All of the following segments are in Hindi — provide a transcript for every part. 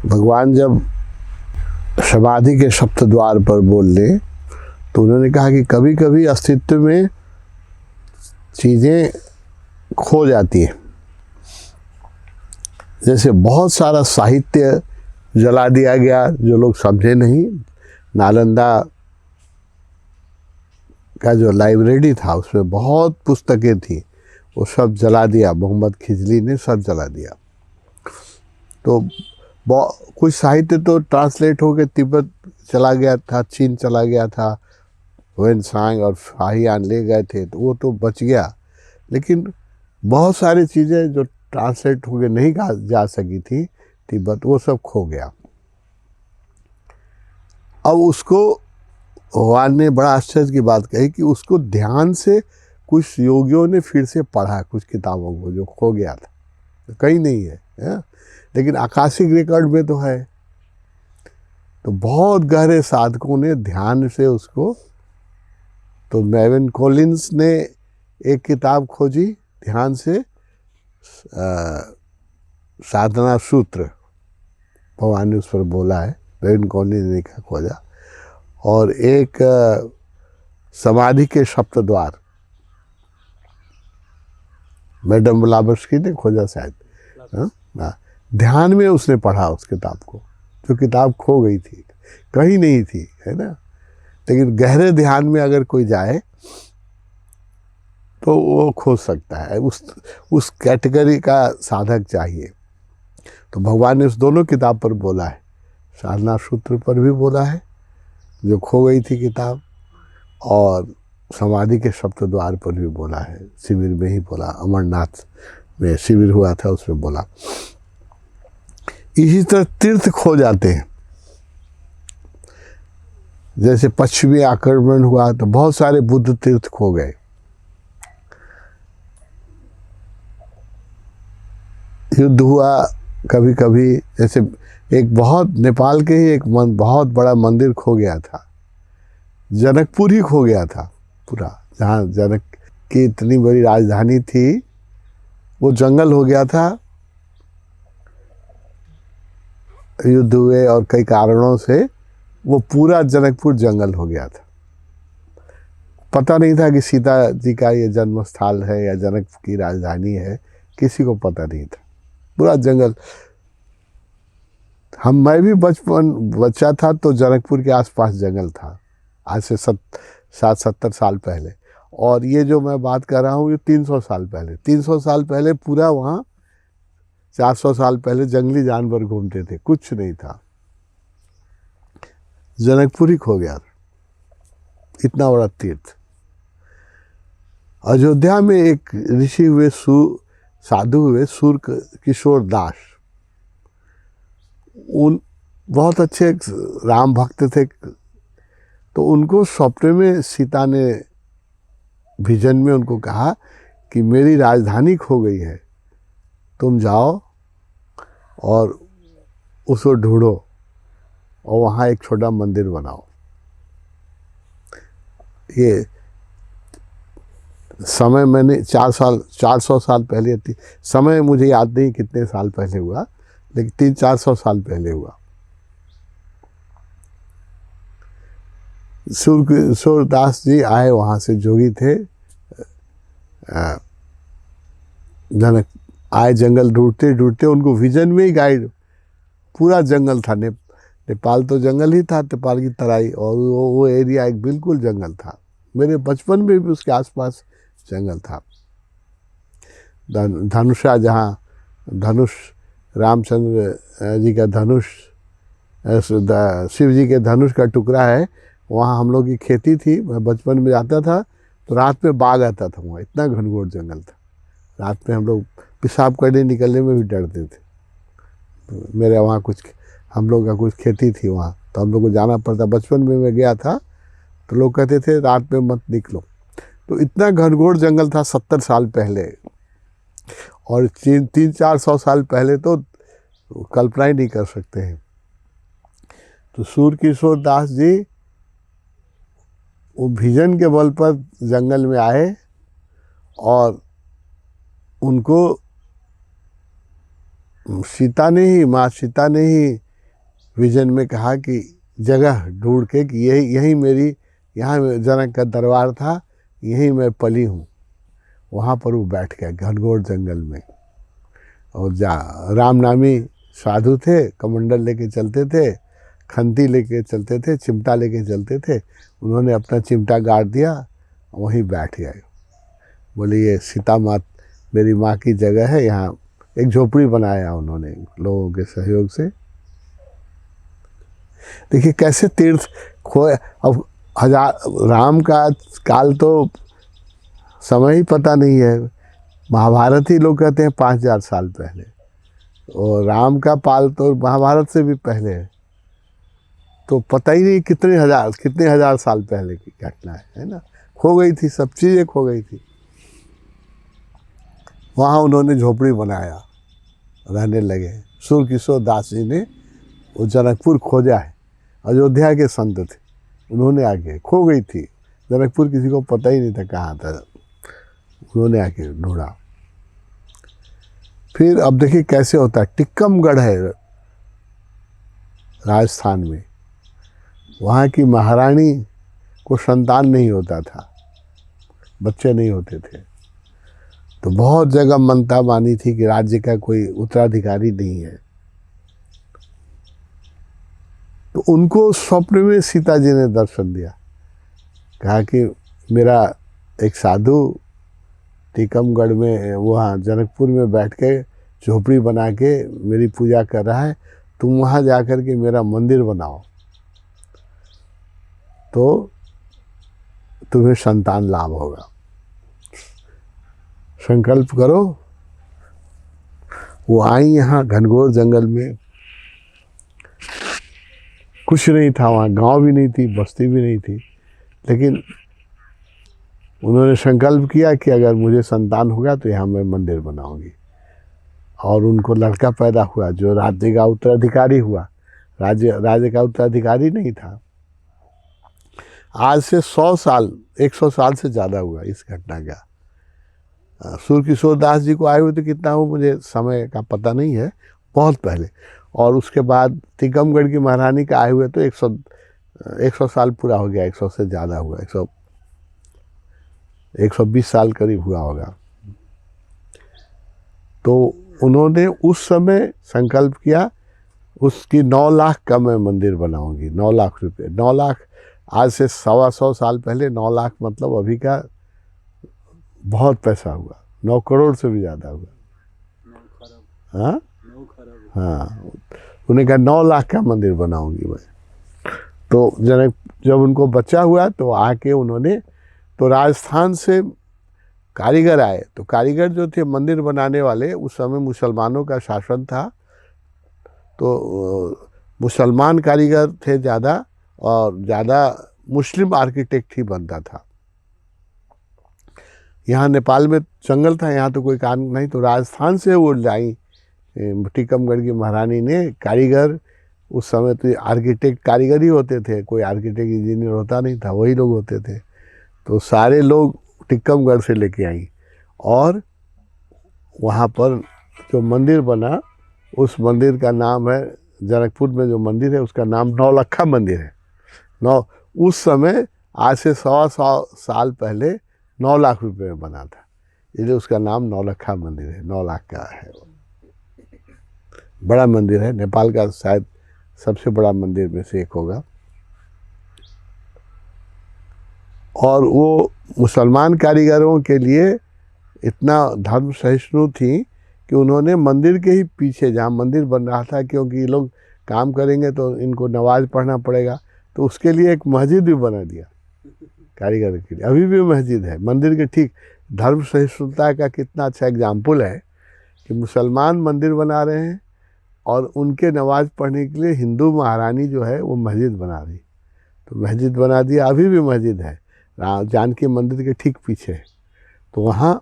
भगवान जब समाधि के सप्त द्वार पर बोले तो उन्होंने कहा कि कभी कभी अस्तित्व में चीज़ें खो जाती हैं। जैसे बहुत सारा साहित्य जला दिया गया जो लोग समझे नहीं। नालंदा का जो लाइब्रेरी था उसमें बहुत पुस्तकें थी, वो सब जला दिया, मोहम्मद खिजली ने सब जला दिया। तो कुछ साहित्य तो ट्रांसलेट होकर तिब्बत चला गया था, चीन चला गया था, वेनसांग और फाहियान ले गए थे, तो वो तो बच गया। लेकिन बहुत सारी चीज़ें जो ट्रांसलेट होकर नहीं जा सकी थी तिब्बत, वो सब खो गया। अब उसको भगवान ने बड़ा आश्चर्य की बात कही कि उसको ध्यान से कुछ योगियों ने फिर से पढ़ा कुछ किताबों को जो खो गया था, कहीं नहीं है, लेकिन आकाशिक रिकॉर्ड में तो है। तो बहुत गहरे साधकों ने ध्यान से उसको, तो मेविन कॉलिंस ने एक किताब खोजी ध्यान से, साधना सूत्र, भगवान ने उस पर बोला है, मेविन कॉलिंस ने खोजा। और एक समाधि के सप्त द्वार, मैडम ब्लाबर्स्की ने खोजा शायद। ध्यान में उसने पढ़ा उस किताब को, जो किताब खो गई थी, कहीं नहीं थी, है ना। लेकिन गहरे ध्यान में अगर कोई जाए तो वो खोज सकता है। उस कैटेगरी का साधक चाहिए। तो भगवान ने उस दोनों किताब पर बोला है, साधना सूत्र पर भी बोला है जो खो गई थी किताब, और समाधि के सप्त द्वार पर भी बोला है, शिविर में ही बोला, अमरनाथ में शिविर हुआ था उसमें बोला। इसी तरह तीर्थ खो जाते हैं। जैसे पश्चिमी आक्रमण हुआ तो बहुत सारे बुद्ध तीर्थ खो गए। युद्ध हुआ कभी कभी, जैसे एक बहुत नेपाल के ही एक बहुत बड़ा मंदिर खो गया था, जनकपुर ही खो गया था पूरा, जहाँ जनक की इतनी बड़ी राजधानी थी, वो जंगल हो गया था। युद्ध हुए और कई कारणों से वो पूरा जनकपुर जंगल हो गया था। पता नहीं था कि सीता जी का ये जन्म स्थल है या जनक की राजधानी है, किसी को पता नहीं था, पूरा जंगल। मैं भी बच्चा था तो जनकपुर के आसपास जंगल था, आज से 60-70 साल पहले। और ये जो मैं बात कर रहा हूँ ये 300 साल पहले, 300 साल पहले पूरा वहाँ, 400 साल पहले जंगली जानवर घूमते थे, कुछ नहीं था, जनकपुर ही खो गया था, इतना बड़ा तीर्थ। अयोध्या में एक ऋषि हुए, साधु हुए, सूर किशोर दास। उन बहुत अच्छे राम भक्त थे। तो उनको स्वप्न में सीता ने विजन में उनको कहा कि मेरी राजधानी खो गई है, तुम जाओ और उसको ढूंढो और वहाँ एक छोटा मंदिर बनाओ। ये समय मैंने 400 साल पहले, समय मुझे याद नहीं कितने साल पहले हुआ, लेकिन 300-400 साल पहले हुआ। सूरदास जी आए वहाँ से, जोगी थे, जनक आए, जंगल ढूंढते ढूंढते उनको विजन में ही गाइड, पूरा जंगल था, नेपाल तो जंगल ही था, नेपाल की तराई, और वो एरिया एक बिल्कुल जंगल था। मेरे बचपन में भी उसके आसपास जंगल था। धनुषा, जहाँ धनुष, रामचंद्र जी का धनुष, शिव जी के धनुष का टुकड़ा है, वहाँ हम लोग की खेती थी। मैं बचपन में जाता था तो रात में बाघ आता था वहाँ, इतना घनघोर जंगल था। रात में हम लोग पेशाब करने निकलने में भी डरते थे। तो मेरे वहाँ कुछ, हम लोग का कुछ खेती थी वहाँ, तो हम लोग को जाना पड़ता। बचपन में मैं गया था तो लोग कहते थे रात में मत निकलो। तो इतना घनघोर जंगल था 70 साल पहले, और 300-400 साल पहले तो कल्पना ही नहीं कर सकते हैं। तो सूर किशोर दास जी वो विजन के बल पर जंगल में आए, और उनको माँ सीता ने ही विजन में कहा कि जगह ढूंढ के कि यही यही मेरी, यहाँ जनक का दरबार था, यहीं मैं पली हूँ। वहाँ पर वो बैठ गया घनघोर जंगल में। और रामनामी साधु थे, कमंडल लेके चलते थे, खंती लेके चलते थे, चिमटा लेके चलते थे। उन्होंने अपना चिमटा गाड़ दिया, वहीं बैठ गए। बोले ये सीता माँ, मेरी माँ की जगह है, यहाँ एक झोपड़ी बनाया उन्होंने लोगों के सहयोग से। देखिए कैसे तीर्थ खोए। अब राम का काल तो समय ही पता नहीं है। महाभारत ही लोग कहते हैं 5000 साल पहले, और राम का पाल तो महाभारत से भी पहले है। तो पता ही नहीं कितने हजार साल पहले की घटना है ना। खो गई थी, सब चीज़ें खो गई थी। वहाँ उन्होंने झोपड़ी बनाया, रहने लगे। सूर्यकिशोर दास जी ने वो जनकपुर खोजा है, अयोध्या के संत थे, उन्होंने आके, खो गई थी जनकपुर, किसी को पता ही नहीं था कहाँ था, उन्होंने आके ढूंढा। फिर अब देखिए कैसे होता है। टिक्कमगढ़ है राजस्थान में, वहाँ की महारानी को संतान नहीं होता था, बच्चे नहीं होते थे। तो बहुत जगह मनता मानी थी कि राज्य का कोई उत्तराधिकारी नहीं है। तो उनको स्वप्न में सीता जी ने दर्शन दिया, कहा कि मेरा एक साधु टीकमगढ़ में, वहाँ जनकपुर में बैठ के झोपड़ी बना के मेरी पूजा कर रहा है, तुम वहाँ जा कर के मेरा मंदिर बनाओ तो तुम्हें संतान लाभ होगा, संकल्प करो। वो आई यहाँ घनघोर जंगल में, कुछ नहीं था वहाँ, गांव भी नहीं थी, बस्ती भी नहीं थी, लेकिन उन्होंने संकल्प किया कि अगर मुझे संतान होगा तो यहाँ मैं मंदिर बनाऊंगी। और उनको लड़का पैदा हुआ जो राज्य का उत्तराधिकारी हुआ। राज्य का उत्तराधिकारी नहीं था। आज से 100 साल 100 साल से ज़्यादा हुआ इस घटना का। सूर्यकिशोर दास जी को आए हुए तो कितना हो मुझे समय का पता नहीं है, बहुत पहले। और उसके बाद टीकमगढ़ की महारानी का आए हुए तो 100 साल पूरा हो गया, 100 से ज़्यादा हुआ, 120 साल करीब हुआ होगा। तो उन्होंने उस समय संकल्प किया, उसकी 9 लाख का मैं मंदिर बनाऊंगी। 9 लाख रुपए, 9 लाख आज से 125 साल पहले 9 लाख मतलब अभी का बहुत पैसा हुआ, 9 करोड़ से भी ज़्यादा हुआ। हाँ हाँ, उन्हें कहा 9 लाख का मंदिर बनाऊंगी मैं। तो जब उनको बच्चा हुआ तो आके उन्होंने, तो राजस्थान से कारीगर आए। तो कारीगर जो थे मंदिर बनाने वाले, उस समय मुसलमानों का शासन था, तो मुसलमान कारीगर थे ज़्यादा, और ज़्यादा मुस्लिम आर्किटेक्ट ही बनता था। यहाँ नेपाल में जंगल था, यहाँ तो कोई काम नहीं, तो राजस्थान से वो लाई टीकमगढ़ की महारानी ने कारीगर। उस समय तो आर्किटेक्ट कारीगर ही होते थे, कोई आर्किटेक्ट इंजीनियर होता नहीं था, वही लोग होते थे। तो सारे लोग टीकमगढ़ से लेके आई, और वहाँ पर जो मंदिर बना, उस मंदिर का नाम है, जनकपुर में जो मंदिर है उसका नाम नौलखा मंदिर है। उस समय आज से 100 साल पहले 9 लाख रुपए में बना था, इसलिए उसका नाम नौलखा मंदिर है। 9 लाख का है, बड़ा मंदिर है, नेपाल का शायद सबसे बड़ा मंदिर में से एक होगा। और वो मुसलमान कारीगरों के लिए इतना धर्म सहिष्णु थी कि उन्होंने मंदिर के ही पीछे, जहाँ मंदिर बन रहा था, क्योंकि ये लोग काम करेंगे तो इनको नमाज पढ़ना पड़ेगा, तो उसके लिए एक मस्जिद भी बना दिया कारीगर के लिए। अभी भी मस्जिद है मंदिर के ठीक। धर्म सहिष्णुता का कितना अच्छा एग्जाम्पल है कि मुसलमान मंदिर बना रहे हैं और उनके नमाज पढ़ने के लिए हिंदू महारानी जो है वो मस्जिद बना रही। तो मस्जिद बना दिया, अभी भी मस्जिद है जानकी मंदिर के ठीक पीछे। तो वहाँ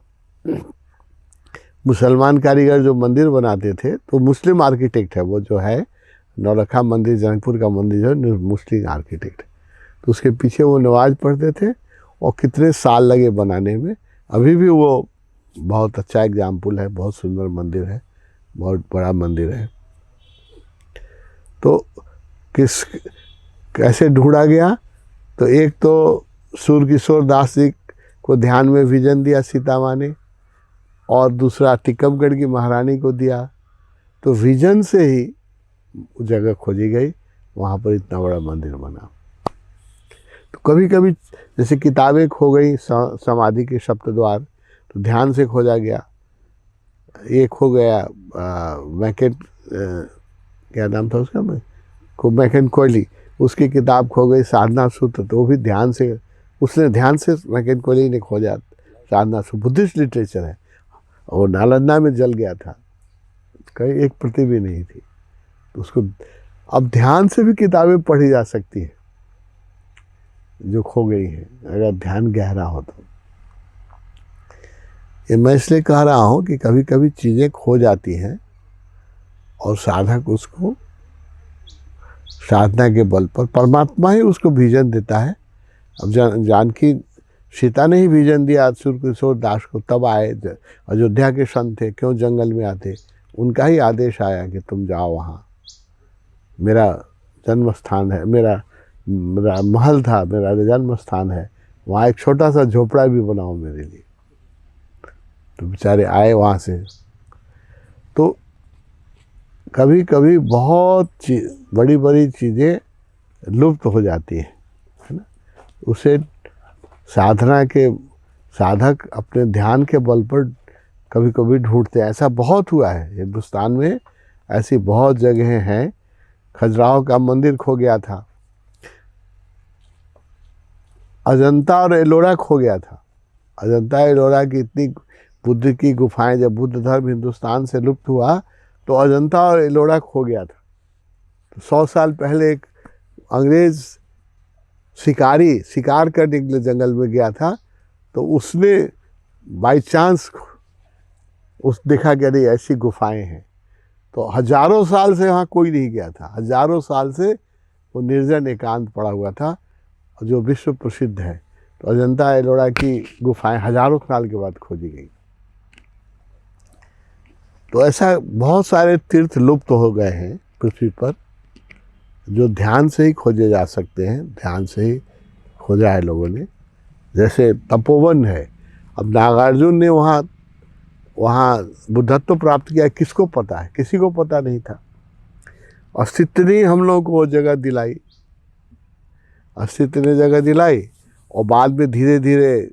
मुसलमान कारीगर जो मंदिर बनाते थे, तो मुस्लिम आर्किटेक्ट है वो जो है नौलखा मंदिर, जनकपुर का मंदिर जो है मुस्लिम आर्किटेक्ट। तो उसके पीछे वो नमाज पढ़ते थे, और कितने साल लगे बनाने में। अभी भी वो बहुत अच्छा एग्जाम्पल है, बहुत सुंदर मंदिर है, बहुत बड़ा मंदिर है। तो कैसे ढूंढा गया, तो एक तो सूर्यकिशोर दास जी को ध्यान में विजन दिया सीता माँ ने, और दूसरा टिकमगढ़ की महारानी को दिया। तो विजन से ही जगह खोजी गई, वहाँ पर इतना बड़ा मंदिर बना। तो कभी कभी जैसे किताबें खो गई, समाधि के सप्तद्वार, तो ध्यान से खोजा गया। एक हो गया मैकेट, क्या नाम था उसका, मैकेन कोहली, उसकी किताब खो गई साधना सूत्र, तो वो भी ध्यान से, उसने ध्यान से मैकेन कोहली ने खोजा साधना सूत्र, बुद्धिस्ट लिटरेचर है, और नालंदा में जल गया था, कहीं एक प्रति भी नहीं थी। तो उसको अब ध्यान से भी किताबें पढ़ी जा सकती हैं जो खो गई हैं, अगर ध्यान गहरा हो तो। ये मैं इसलिए कह रहा हूँ कि कभी कभी चीज़ें खो जाती हैं और साधक उसको साधना के बल पर, परमात्मा ही उसको विजन देता है। अब जानकी सीता ने ही विजन दिया सूर्यकिशोर दास को, तब आए, अयोध्या के संत थे, क्यों जंगल में आते, उनका ही आदेश आया कि तुम जाओ वहाँ, मेरा जन्म स्थान है, मेरा महल था, मेरा जन्म स्थान है, वहाँ एक छोटा सा झोपड़ा भी बनाओ मेरे लिए। तो बेचारे आए वहाँ से। तो कभी कभी बहुत बड़ी बड़ी चीज़ें लुप्त हो जाती हैं, है ना। उसे साधना के साधक अपने ध्यान के बल पर कभी कभी ढूंढते हैं। ऐसा बहुत हुआ है हिंदुस्तान में, ऐसी बहुत जगहें हैं। खजुराहो का मंदिर खो गया था, अजंता और एलोरा खो गया था। अजंता एलोरा की इतनी बुद्ध की गुफाएं, जब बुद्ध धर्म हिंदुस्तान से लुप्त हुआ तो अजंता और एलोरा खो गया था। तो 100 साल पहले एक अंग्रेज शिकारी शिकार करने के लिए जंगल में गया था, तो उसने बाई चांस उस देखा कि नहीं ऐसी गुफाएं हैं। तो हजारों साल से वहाँ कोई नहीं गया था, हजारों साल से वो निर्जन एकांत पड़ा हुआ था, जो विश्व प्रसिद्ध है। तो अजंता एलोरा की गुफाएं हजारों साल के बाद खोजी गई। तो ऐसा बहुत सारे तीर्थ लुप्त हो गए हैं पृथ्वी पर, जो ध्यान से ही खोजे जा सकते हैं, ध्यान से ही खोजा है लोगों ने। जैसे तपोवन है, अब नागार्जुन ने वहाँ बुद्धत्व प्राप्त किया, किसको पता है, किसी को पता नहीं था। अस्तित्व ने हम लोगों को वो जगह दिलाई, अस्तित्व ने जगह दिलाई, और बाद में धीरे धीरे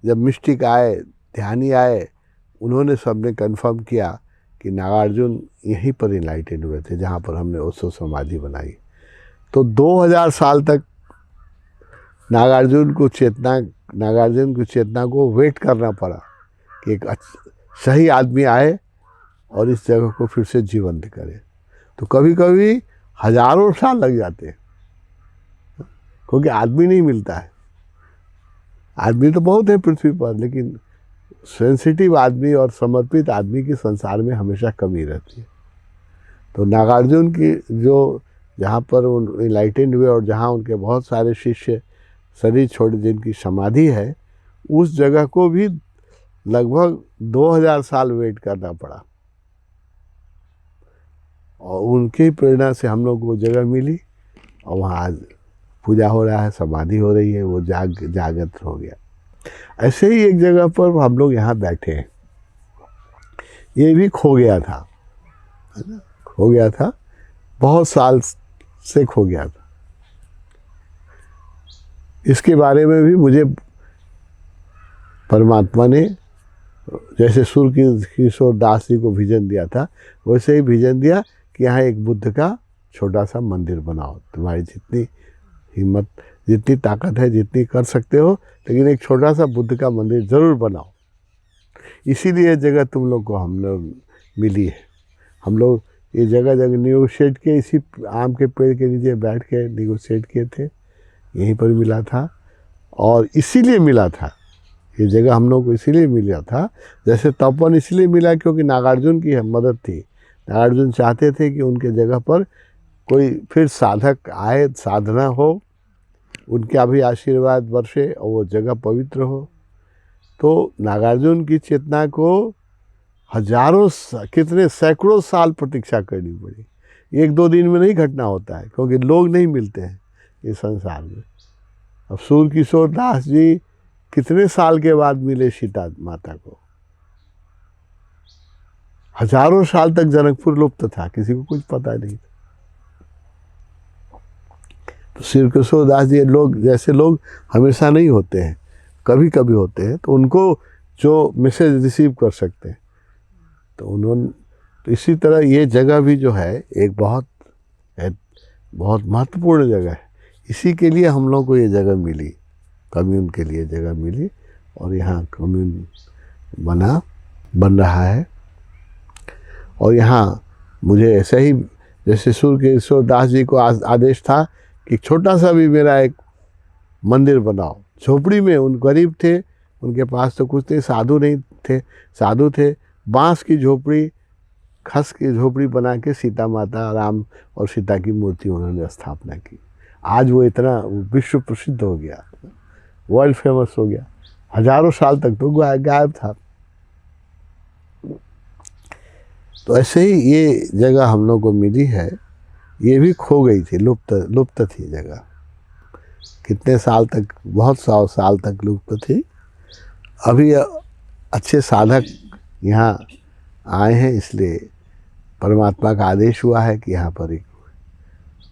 जब मिस्टिक आए, ध्यानी आए, उन्होंने सबने कंफर्म किया कि नागार्जुन यहीं पर इनलाइटेड हुए थे, जहाँ पर हमने ओशो समाधि बनाई। तो 2000 साल तक नागार्जुन की चेतना को वेट करना पड़ा कि एक सही आदमी आए और इस जगह को फिर से जीवंत करे। तो कभी कभी हजारों साल लग जाते हैं, क्योंकि आदमी नहीं मिलता है। आदमी तो बहुत है पृथ्वी पर, लेकिन सेंसिटिव आदमी और समर्पित आदमी की संसार में हमेशा कमी रहती है। तो नागार्जुन की जो जहाँ पर वो इनलाइटेंड हुए और जहाँ उनके बहुत सारे शिष्य शरीर छोड़ जिनकी समाधि है, उस जगह को भी लगभग 2000 साल वेट करना पड़ा, और उनकी प्रेरणा से हम लोग को जगह मिली, और वहाँ आज पूजा हो रहा है, समाधि हो रही है, वो जागृत हो गया। ऐसे ही एक जगह पर हम लोग यहाँ बैठे हैं, ये भी खो गया था, है ना, खो गया था, बहुत साल से खो गया था। इसके बारे में भी मुझे परमात्मा ने जैसे सूर्यकिशोर दास जी को विजन दिया था, वैसे ही विजन दिया कि यहाँ एक बुद्ध का छोटा सा मंदिर बनाओ, तुम्हारी जितनी हिम्मत, जितनी ताकत है, जितनी कर सकते हो, लेकिन एक छोटा सा बुद्ध का मंदिर ज़रूर बनाओ। इसीलिए जगह तुम लोग को हम लोग मिली है। हम लोग ये जगह निगोशिएट किए, इसी आम के पेड़ के नीचे बैठ के निगोशिएट किए थे, यहीं पर मिला था। और इसीलिए मिला था ये जगह, हम लोग को इसीलिए मिला था। जैसे तपोवन इसलिए मिला क्योंकि नागार्जुन की मदद थी। नागार्जुन चाहते थे कि उनके जगह पर कोई फिर साधक आए, साधना हो, उनका भी आशीर्वाद बरसे और वो जगह पवित्र हो। तो नागार्जुन की चेतना को हजारों कितने सैकड़ों साल प्रतीक्षा करनी पड़ी एक दो दिन में नहीं घटना होता है, क्योंकि लोग नहीं मिलते हैं इस संसार में। अब सूर्यकिशोर दास जी कितने साल के बाद मिले सीता माता को। हजारों साल तक जनकपुर लुप्त था, किसी को कुछ पता नहीं था। तो सूर्यकिशोर दास जी लोग जैसे लोग हमेशा नहीं होते हैं, कभी कभी होते हैं, तो उनको जो मैसेज रिसीव कर सकते हैं, तो उन्होंने, तो इसी तरह ये जगह भी जो है एक बहुत महत्वपूर्ण जगह है। इसी के लिए हम लोग को ये जगह मिली, कम्यून के लिए जगह मिली, और यहाँ कम्यून बन रहा है। और यहाँ मुझे ऐसे ही जैसे सूर्यकिशोर दास जी को आदेश था कि छोटा सा भी मेरा एक मंदिर बनाओ। झोपड़ी में, उन गरीब थे, उनके पास तो कुछ नहीं, साधु थे, बांस की झोपड़ी, खस की झोपड़ी बना के सीता माता, राम और सीता की मूर्ति उन्होंने स्थापना की। आज वो इतना विश्व प्रसिद्ध हो गया, वर्ल्ड फेमस हो गया। हजारों साल तक तो गायब था। तो ऐसे ही ये जगह हम लोग को मिली है, ये भी खो गई थी, लुप्त थी जगह। कितने साल तक, बहुत 100 साल तक लुप्त थी। अभी अच्छे साधक यहाँ आए हैं, इसलिए परमात्मा का आदेश हुआ है कि यहाँ पर एक,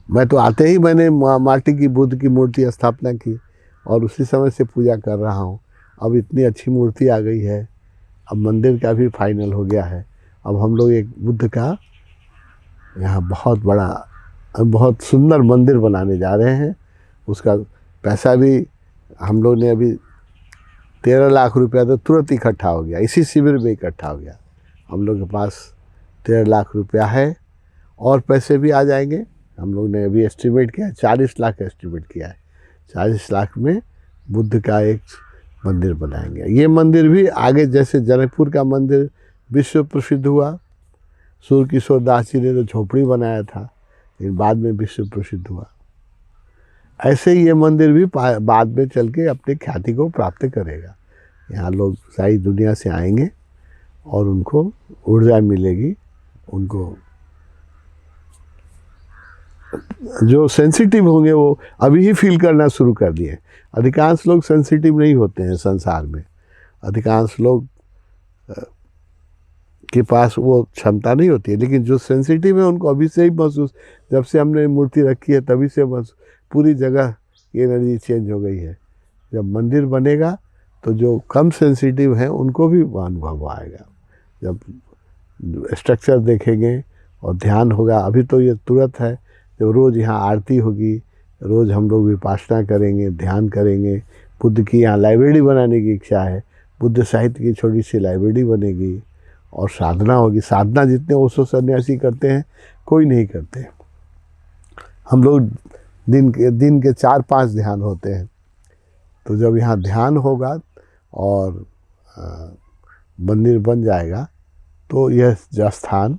मैं तो आते ही मैंने माटी की बुद्ध की मूर्ति स्थापना की और उसी समय से पूजा कर रहा हूँ। अब इतनी अच्छी मूर्ति आ गई है, अब मंदिर का भी फाइनल हो गया है। अब हम लोग एक बुद्ध का यहाँ बहुत बड़ा, बहुत सुंदर मंदिर बनाने जा रहे हैं। उसका पैसा भी हम लोग ने अभी 13 लाख रुपया तो तुरंत इकट्ठा हो गया, इसी शिविर में इकट्ठा हो गया। हम लोग के पास 13 लाख रुपया है, और पैसे भी आ जाएंगे। हम लोग ने अभी एस्टिमेट किया है, 40 लाख एस्टिमेट किया है। 40 लाख में बुद्ध का एक मंदिर बनाएंगे। ये मंदिर भी आगे, जैसे जनकपुर का मंदिर विश्व प्रसिद्ध हुआ, सूर्यकिशोर दास जी ने तो झोपड़ी बनाया था, लेकिन बाद में विश्व प्रसिद्ध हुआ, ऐसे ही ये मंदिर भी बाद में चल के अपने ख्याति को प्राप्त करेगा। यहाँ लोग सारी दुनिया से आएंगे और उनको ऊर्जा मिलेगी। उनको जो सेंसिटिव होंगे वो अभी ही फील करना शुरू कर दिए। अधिकांश लोग सेंसिटिव नहीं होते हैं संसार में, अधिकांश लोग के पास वो क्षमता नहीं होती है, लेकिन जो सेंसिटिव है उनको अभी से ही महसूस, जब से हमने मूर्ति रखी है तभी से पूरी जगह की एनर्जी चेंज हो गई है। जब मंदिर बनेगा तो जो कम सेंसिटिव हैं उनको भी अनुभव आएगा। जब स्ट्रक्चर देखेंगे और ध्यान होगा, अभी तो ये तुरंत है, जब रोज़ यहाँ आरती होगी, रोज़ हम लोग विपासना करेंगे, ध्यान करेंगे। बुद्ध की यहाँ लाइब्रेरी बनाने की इच्छा है, बुद्ध साहित्य की छोटी सी लाइब्रेरी बनेगी, और साधना होगी। साधना जितने ओशो सन्यासी करते हैं कोई नहीं करते। हम लोग दिन के 4-5 ध्यान होते हैं। तो जब यहाँ ध्यान होगा और मंदिर बन जाएगा, तो यह स्थान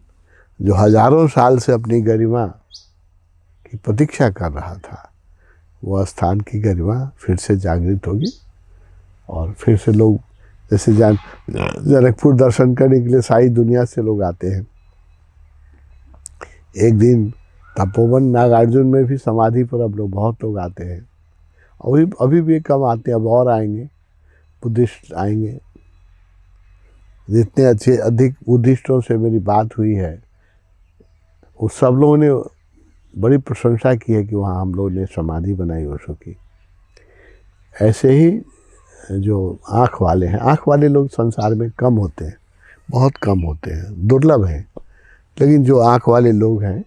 जो हजारों साल से अपनी गरिमा की प्रतीक्षा कर रहा था, वह स्थान की गरिमा फिर से जागृत होगी। और फिर से लोग, जैसे जनकपुर दर्शन करने के लिए सारी दुनिया से लोग आते हैं। एक दिन तपोवन नागार्जुन में भी समाधि पर अब लोग, बहुत लोग आते हैं। अभी भी कम आते हैं, अब और आएंगे, बुद्धिस्ट आएंगे। जितने अधिक बुद्धिस्टों से मेरी बात हुई है, उस सब लोगों ने बड़ी प्रशंसा की है कि वहाँ हम लोगों ने समाधि बनाई ओशो की। ऐसे ही जो आँख वाले हैं, आँख वाले लोग संसार में कम होते हैं, बहुत कम होते हैं, दुर्लभ हैं। लेकिन जो आँख वाले लोग हैं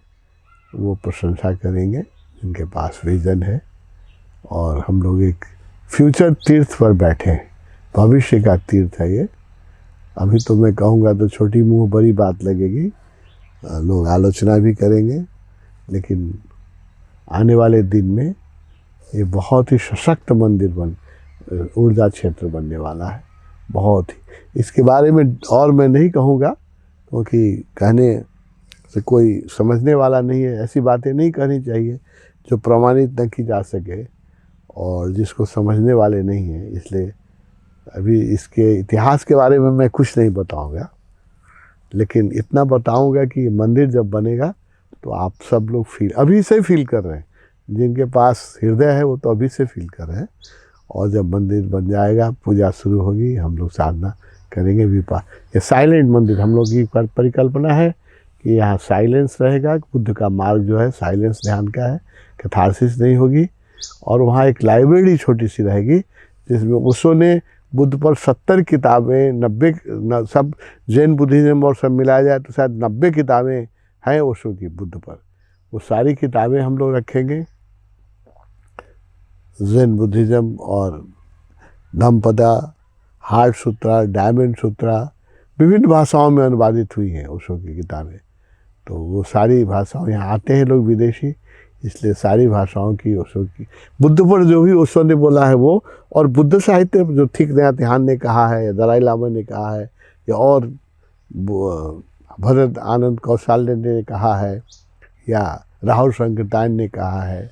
वो प्रशंसा करेंगे, जिनके पास विजन है। और हम लोग एक फ्यूचर तीर्थ पर बैठे हैं, भविष्य का तीर्थ है ये। अभी तो मैं कहूँगा तो छोटी मुँह बड़ी बात लगेगी, लोग आलोचना भी करेंगे, लेकिन आने वाले दिन में ये बहुत ही सशक्त मंदिर ऊर्जा क्षेत्र बनने वाला है, बहुत ही। इसके बारे में और मैं नहीं कहूँगा, क्योंकि कहने से कोई समझने वाला नहीं है। ऐसी बातें नहीं कहनी चाहिए जो प्रमाणित न की जा सके और जिसको समझने वाले नहीं हैं। इसलिए अभी इसके इतिहास के बारे में मैं कुछ नहीं बताऊँगा, लेकिन इतना बताऊँगा कि मंदिर जब बनेगा तो आप सब लोग अभी से फील कर रहे हैं, जिनके पास हृदय है वो तो अभी से फील कर रहे हैं। और जब मंदिर बन जाएगा, पूजा शुरू होगी, हम लोग साधना करेंगे ये साइलेंट मंदिर हम लोग की परिकल्पना है कि यहाँ साइलेंस रहेगा। बुद्ध का मार्ग जो है साइलेंस ध्यान का है, कैथारसिस नहीं होगी। और वहाँ एक लाइब्रेरी छोटी सी रहेगी जिसमें ओशो ने बुद्ध पर 70 किताबें, 90 सब जैन बुद्धिज़्म और सब मिलाया जाए तो शायद 90 किताबें हैं ओशो की बुद्ध पर। वो सारी किताबें हम लोग रखेंगे। जैन बुद्धिज़्म और धम्मपदा, हार्ट सूत्रा, डायमंड सूत्रा विभिन्न भाषाओं में अनुवादित हुई हैं ओशो की किताबें। तो वो सारी भाषाओं, यहाँ आते हैं लोग विदेशी, इसलिए सारी भाषाओं की ओशो की, बुद्ध पर जो भी ओशो ने बोला है वो, और बुद्ध साहित्य जो ठीक नया ध्यान ने कहा है, या दलाई लामा ने कहा है, या और भरत आनंद कौशल्य ने कहा है, या राहुल संकीर्तन ने कहा है,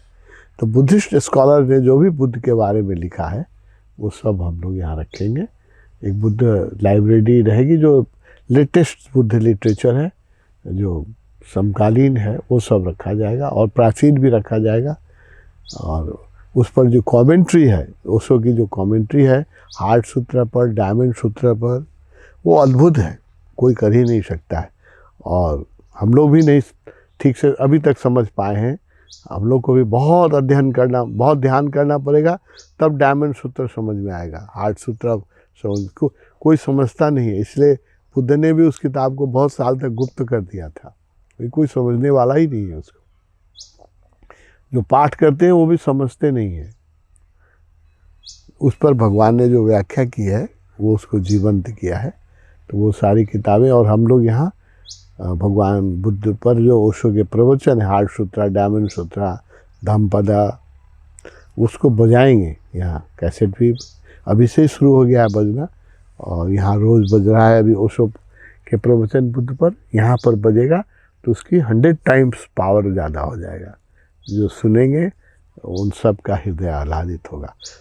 तो बुद्धिस्ट स्कॉलर ने जो भी बुद्ध के बारे में लिखा है वो सब हम लोग यहाँ रखेंगे। एक बुद्ध लाइब्रेरी रहेगी जो लेटेस्ट बुद्ध लिटरेचर है, जो समकालीन है, वो सब रखा जाएगा और प्राचीन भी रखा जाएगा। और उस पर जो कमेंट्री है, ओशो की जो कमेंट्री है हार्ट सूत्र पर, डायमंड सूत्र पर, वो अद्भुत है, कोई कर ही नहीं सकता है। और हम लोग भी नहीं ठीक से अभी तक समझ पाए हैं। हम लोग को भी बहुत अध्ययन करना, बहुत ध्यान करना पड़ेगा, तब डायमंड सूत्र समझ में आएगा। हार्ट सूत्र कोई समझता नहीं है, इसलिए बुद्ध ने भी उस किताब को बहुत साल तक गुप्त कर दिया था, कोई समझने वाला ही नहीं है उसको। जो पाठ करते हैं वो भी समझते नहीं है। उस पर भगवान ने जो व्याख्या की है वो उसको जीवंत किया है। तो वो सारी किताबें, और हम लोग यहाँ भगवान बुद्ध पर जो ओशो के प्रवचन है, हार्ट सूत्रा, डायमंड सूत्रा, धम्मपदा, उसको बजाएंगे। यहाँ कैसेट भी अभी से शुरू हो गया है बजना, और यहाँ रोज़ बज रहा है अभी ओशो के प्रवचन बुद्ध पर। यहाँ पर बजेगा तो उसकी 100 टाइम्स पावर ज़्यादा हो जाएगा। जो सुनेंगे उन सब का हृदय आह्लादित होगा।